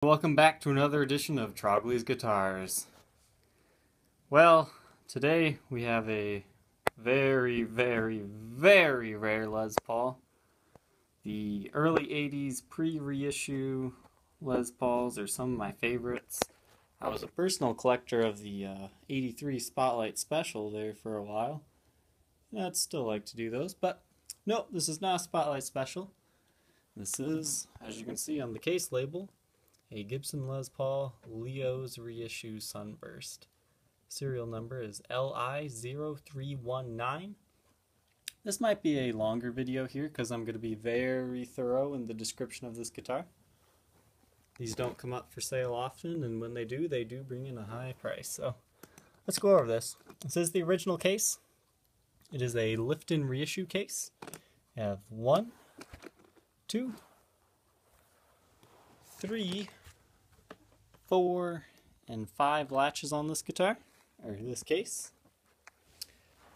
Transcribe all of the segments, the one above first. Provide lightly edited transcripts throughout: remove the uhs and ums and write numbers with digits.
Welcome back to another edition of Trogly's Guitars. Well, today we have a very rare Les Paul. The early 80s pre-reissue Les Pauls are some of my favorites. I was a personal collector of the 83 Spotlight Special there for a while. I'd still like to do those, but no, this is not a Spotlight Special. This is, as you can see on the case label, a Gibson Les Paul Leo's Reissue Sunburst. Serial number is LI0319. This might be a longer video here because I'm going to be very thorough in the description of this guitar. These don't come up for sale often, and when they do bring in a high price. So let's go over this. This is the original case. It is a lift-in reissue case. You have 1, 2, 3, 4, and 5 latches on this guitar, or this case.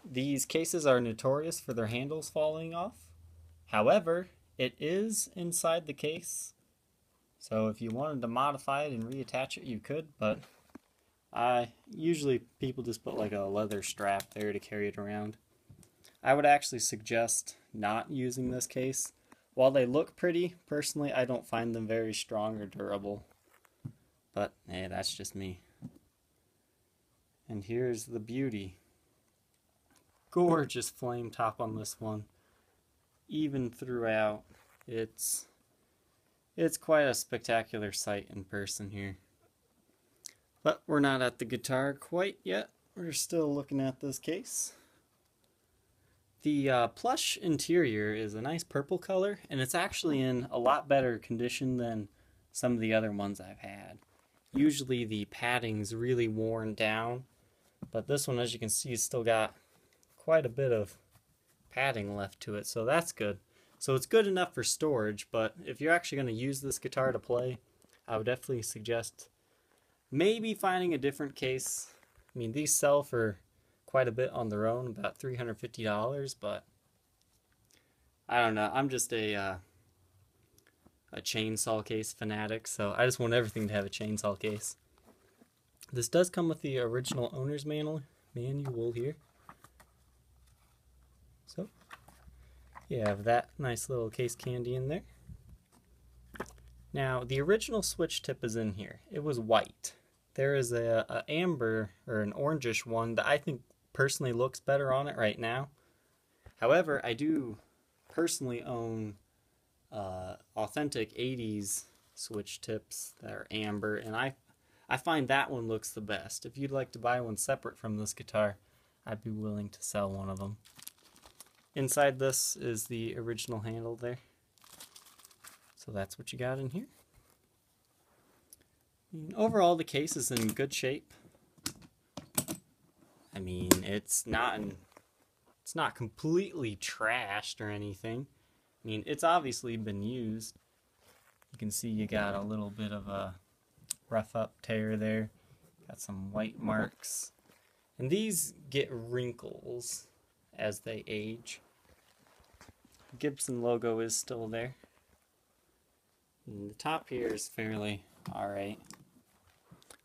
These cases are notorious for their handles falling off. However, it is inside the case, so if you wanted to modify it and reattach it, you could, but usually people just put like a leather strap there to carry it around. I would actually suggest not using this case. While they look pretty, personally I don't find them very strong or durable. But, hey, that's just me. And here's the beauty. Gorgeous flame top on this one. Even throughout. It's quite a spectacular sight in person here. But we're not at the guitar quite yet. We're still looking at this case. The plush interior is a nice purple color, and it's actually in a lot better condition than some of the other ones I've had. Usually the padding's really worn down, but this one, as you can see, has still got quite a bit of padding left to it, so that's good. So it's good enough for storage, but if you're actually going to use this guitar to play, I would definitely suggest maybe finding a different case. I mean, these sell for quite a bit on their own, about $350, but I don't know. I'm just a chainsaw case fanatic, so I just want everything to have a chainsaw case. This does come with the original owner's manual here. So you have that nice little case candy in there. Now the original switch tip is in here. It was white. There is a amber or an orangish one that I think personally looks better on it right now. However, I do personally own authentic 80s switch tips that are amber, and I find that one looks the best. If you'd like to buy one separate from this guitar, I'd be willing to sell one of them. Inside this is the original handle there. So that's what you got in here. And overall, the case is in good shape. I mean, it's not completely trashed or anything. I mean, it's obviously been used. You can see you got a little bit of a rough up tear there. Got some white marks. And these get wrinkles as they age. The Gibson logo is still there. And the top here is fairly alright.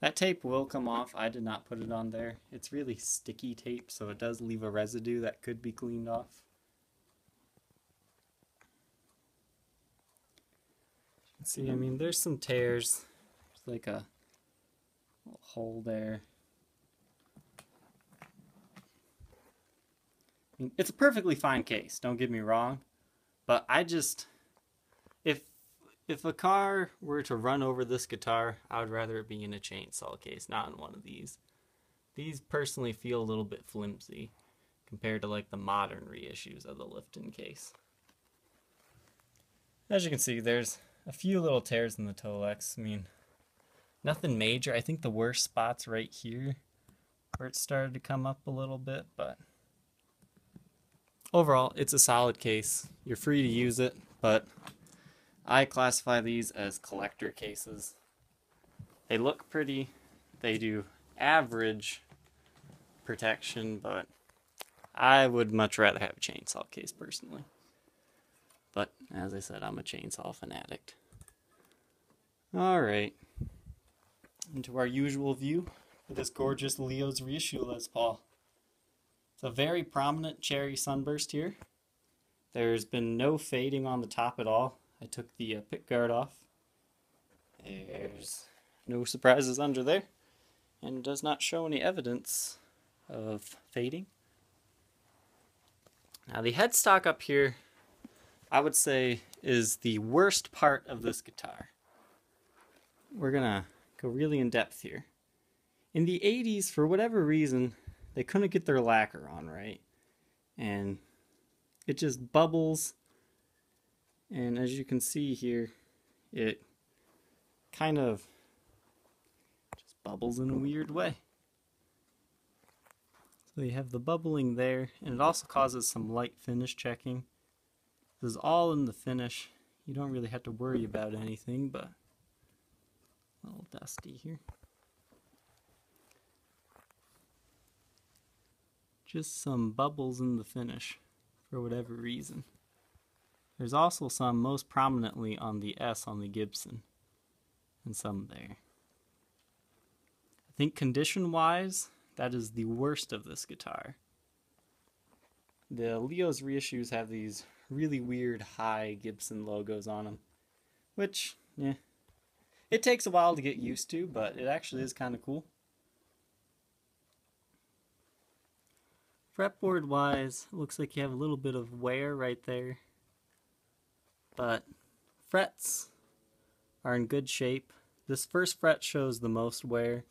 That tape will come off. I did not put it on there. It's really sticky tape, so it does leave a residue that could be cleaned off. See, I mean, there's some tears. There's like a little hole there. I mean, it's a perfectly fine case, don't get me wrong. But I just, if a car were to run over this guitar, I would rather it be in a chainsaw case, not in one of these. These personally feel a little bit flimsy compared to like the modern reissues of the lift-in case. As you can see, there's a few little tears in the Tolex. I mean, nothing major. I think the worst spot's right here where it started to come up a little bit, but overall, it's a solid case. You're free to use it, but I classify these as collector cases. They look pretty. They do average protection, but I would much rather have a chainsaw case personally. But as I said, I'm a chainsaw fanatic. Alright, into our usual view for this gorgeous Leo's Reissue Les Paul. It's a very prominent cherry sunburst here. There's been no fading on the top at all. I took the pick guard off. There's no surprises under there, and it does not show any evidence of fading. Now the headstock up here, I would say, is the worst part of this guitar. We're gonna go really in depth here. In the 80s, for whatever reason, they couldn't get their lacquer on right, and it just bubbles, and as you can see here, it kind of just bubbles in a weird way. So you have the bubbling there, and it also causes some light finish checking. This is all in the finish. You don't really have to worry about anything, but a little dusty here. Just some bubbles in the finish for whatever reason. There's also some most prominently on the S on the Gibson, and some there. I think condition-wise, that is the worst of this guitar. The Leo's reissues have these really weird high Gibson logos on them, which, yeah, it takes a while to get used to, but it actually is kind of cool. Fretboard wise, it looks like you have a little bit of wear right there, but frets are in good shape. This first fret shows the most wear,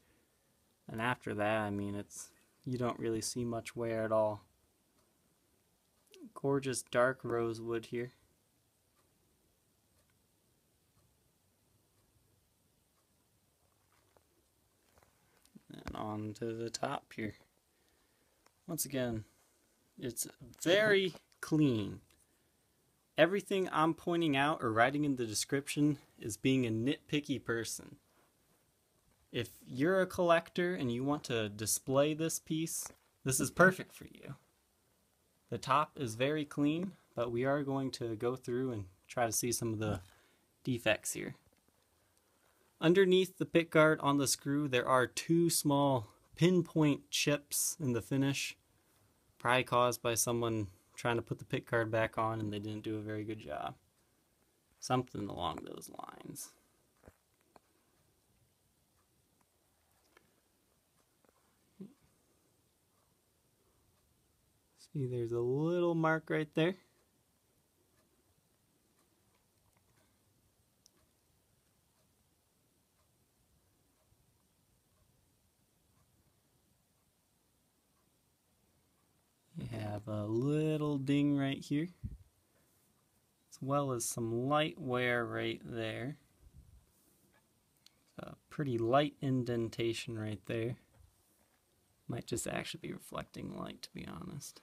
and after that, I mean, you don't really see much wear at all. Gorgeous dark rosewood here. And on to the top here. Once again, it's very clean. Everything I'm pointing out or writing in the description is being a nitpicky person. If you're a collector and you want to display this piece, this is perfect for you. The top is very clean, but we are going to go through and try to see some of the defects here. Underneath the pickguard on the screw, there are two small pinpoint chips in the finish, probably caused by someone trying to put the pickguard back on and they didn't do a very good job. Something along those lines. See, there's a little mark right there. You have a little ding right here, as well as some light wear right there. A pretty light indentation right there. Might just actually be reflecting light, to be honest.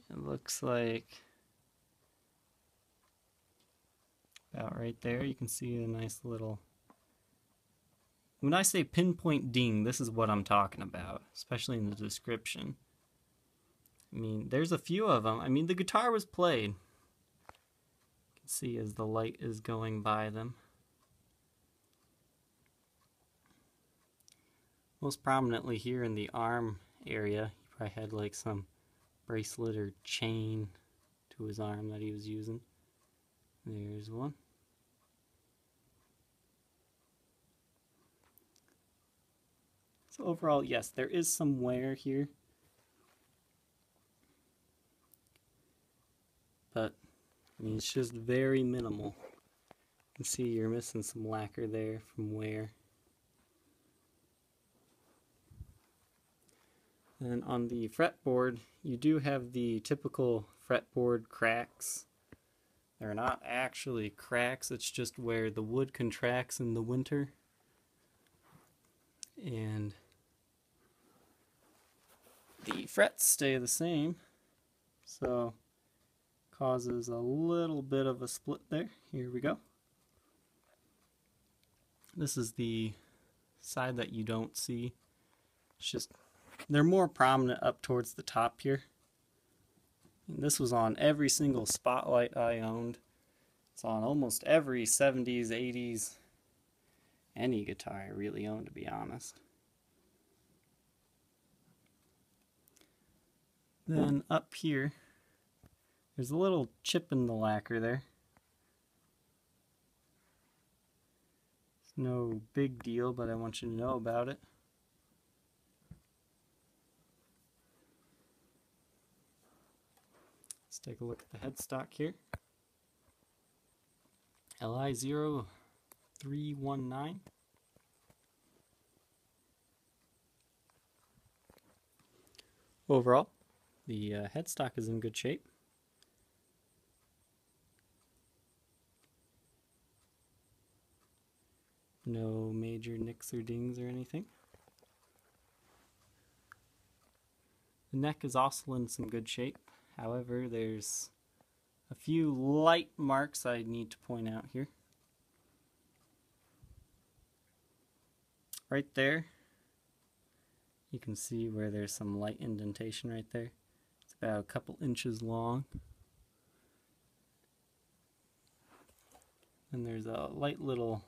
It looks like about right there, you can see a nice little... When I say pinpoint ding, this is what I'm talking about, especially in the description. I mean, there's a few of them. I mean, the guitar was played. You can see as the light is going by them. Most prominently here in the arm area, he probably had like some bracelet or chain to his arm that he was using. There's one. So overall, yes, there is some wear here. But, I mean, it's just very minimal. You can see you're missing some lacquer there from wear. And on the fretboard, you do have the typical fretboard cracks. They're not actually cracks, it's just where the wood contracts in the winter. And the frets stay the same, so causes a little bit of a split there. Here we go. This is the side that you don't see. It's just they're more prominent up towards the top here. And this was on every single Spotlight I owned. It's on almost every 70s, 80s, any guitar I really own, to be honest. Then up here, there's a little chip in the lacquer there. It's no big deal, but I want you to know about it. Let's take a look at the headstock here. LI0319. Overall, the headstock is in good shape. No major nicks or dings or anything. The neck is also in some good shape. However, there's a few light marks I need to point out here. Right there, you can see where there's some light indentation right there. It's about a couple inches long. And there's a light little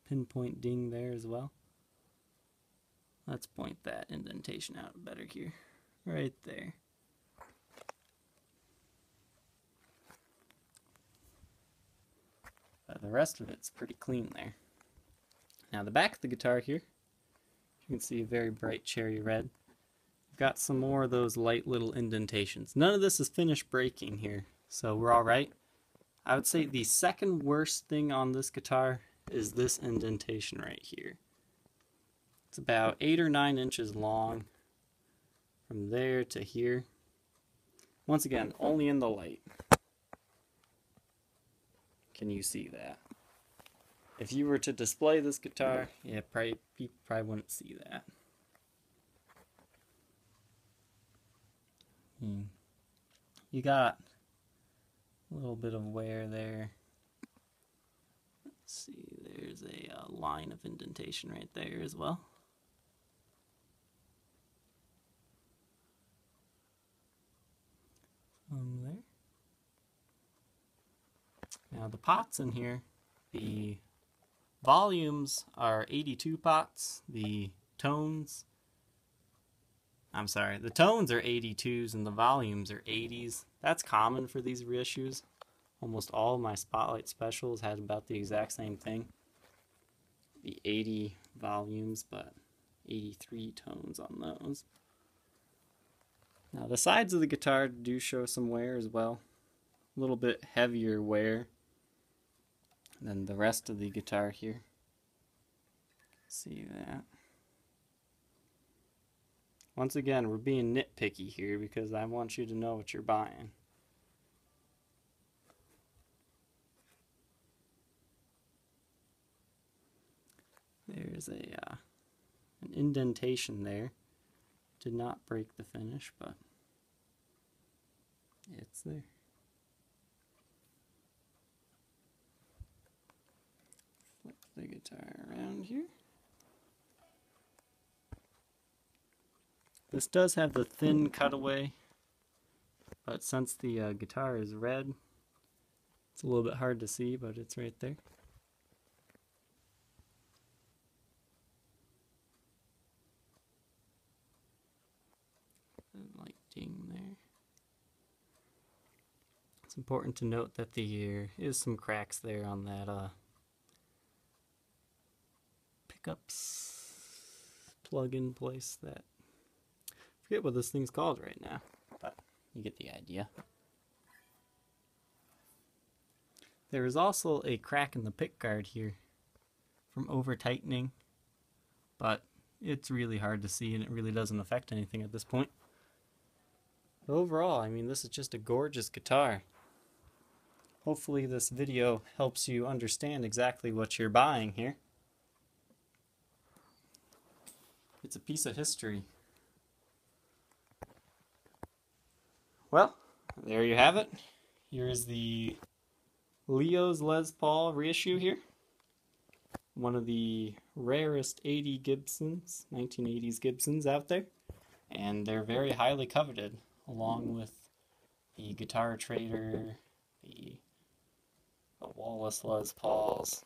pinpoint ding there as well. Let's point that indentation out better here. Right there. But the rest of it's pretty clean there. Now the back of the guitar here, you can see a very bright cherry red. We've got some more of those light little indentations. None of this is finished breaking here, so we're alright. I would say the second worst thing on this guitar is this indentation right here. It's about 8 or 9 inches long from there to here. Once again, only in the light can you see that. If you were to display this guitar, yeah, you probably wouldn't see that. You got a little bit of wear there. Let's see, there's a line of indentation right there as well. There. Now the pots in here, the volumes are 82 pots, the tones are 82s and the volumes are 80s. That's common for these reissues. Almost all of my Spotlight specials had about the exact same thing. The 80 volumes, but 83 tones on those. Now the sides of the guitar do show some wear as well. A little bit heavier wear than the rest of the guitar here. See that? Once again, we're being nitpicky here because I want you to know what you're buying. There's an indentation there. Did not break the finish, but it's there. Flip the guitar around here. This does have the thin cutaway, but since the guitar is red, it's a little bit hard to see, but it's right there. Light ding there. It's important to note that there is some cracks there on that pickups plug-in place that I forget what this thing's called right now, but you get the idea. There is also a crack in the pick guard here from over tightening, but it's really hard to see and it really doesn't affect anything at this point. But overall, I mean, this is just a gorgeous guitar. Hopefully this video helps you understand exactly what you're buying here. It's a piece of history. Well, there you have it. Here's the Leo's Les Paul reissue here. One of the rarest 80 Gibsons, 1980s Gibsons out there. And they're very highly coveted, along with the Guitar Trader, the Wallace Les Pauls.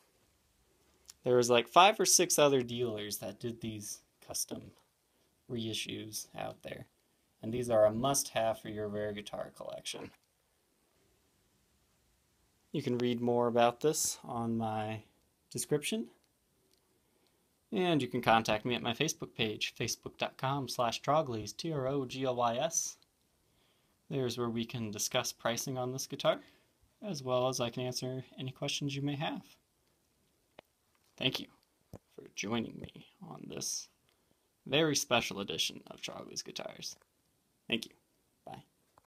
There was like 5 or 6 other dealers that did these custom reissues out there. And these are a must-have for your rare guitar collection. You can read more about this on my description. And you can contact me at my Facebook page, facebook.com/Troglys, Troglys. There's where we can discuss pricing on this guitar, as well as I can answer any questions you may have. Thank you for joining me on this very special edition of Trogly's Guitars. Thank you.